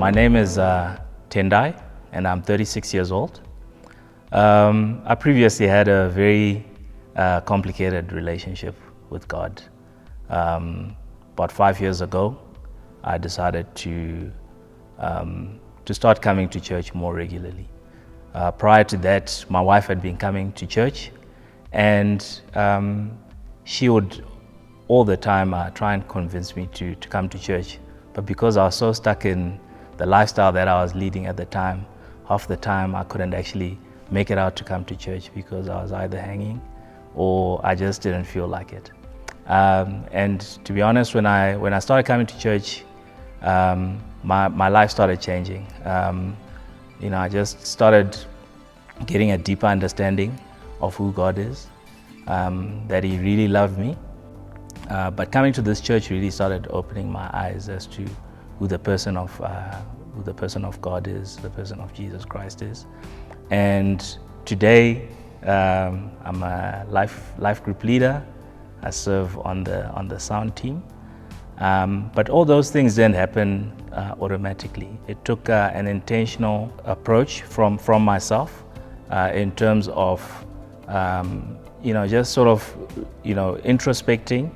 My name is Tendai, and I'm 36 years old. I previously had a very complicated relationship with God. About 5 years ago, I decided to start coming to church more regularly. Prior to that, my wife had been coming to church, and she would all the time try and convince me to come to church. But because I was so stuck in the lifestyle that I was leading at the time, half the time I couldn't actually make it out to come to church because I was either hanging or I just didn't feel like it. And to be honest, when I started coming to church, my life started changing. I just started getting a deeper understanding of who God is, that He really loved me. But coming to this church really started opening my eyes as to who the person of God is, the person of Jesus Christ is. And today, I'm a life group leader. I serve on the sound team. But all those things didn't happen automatically. It took an intentional approach from myself in terms of just sort of introspecting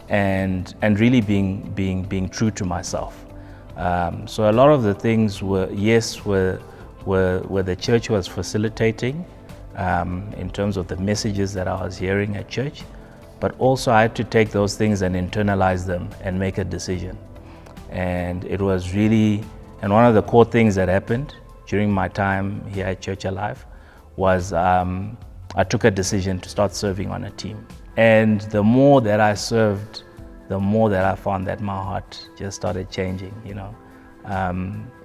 and really being true to myself. So a lot of the things were the church was facilitating in terms of the messages that I was hearing at church, but also I had to take those things and internalize them and make a decision. And it was really, and one of the core things that happened during my time here at Church Alive was I took a decision to start serving on a team. And the more that I served, the more that I found that my heart just started changing.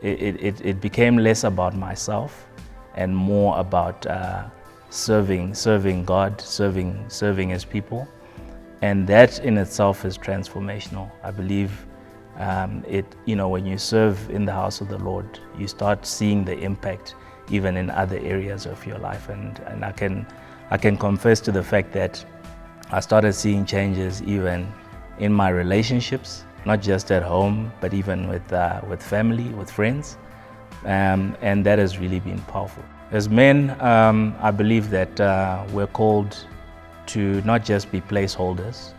It became less about myself and more about serving God, serving His people. And that in itself is transformational. I believe when you serve in the house of the Lord, you start seeing the impact even in other areas of your life. And I can confess to the fact that I started seeing changes even in my relationships, not just at home, but even with family, with friends. And that has really been powerful. As men, I believe that we're called to not just be placeholders,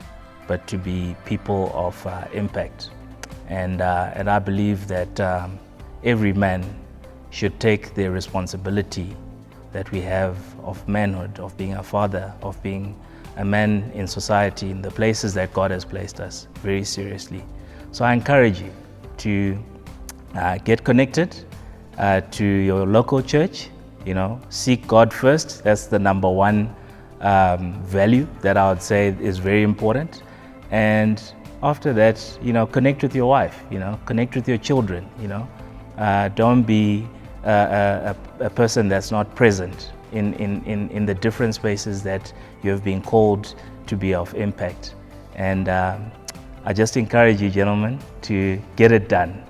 but to be people of impact. And I believe that every man should take their responsibility that we have of manhood, of being a father, of being a man in society, in the places that God has placed us, very seriously. So I encourage you to get connected to your local church. Seek God first. That's the number one value that I would say is very important. And after that, connect with your wife. Connect with your children. Don't be a person that's not present in the different spaces that you have been called to be of impact. And I just encourage you, gentlemen, to get it done.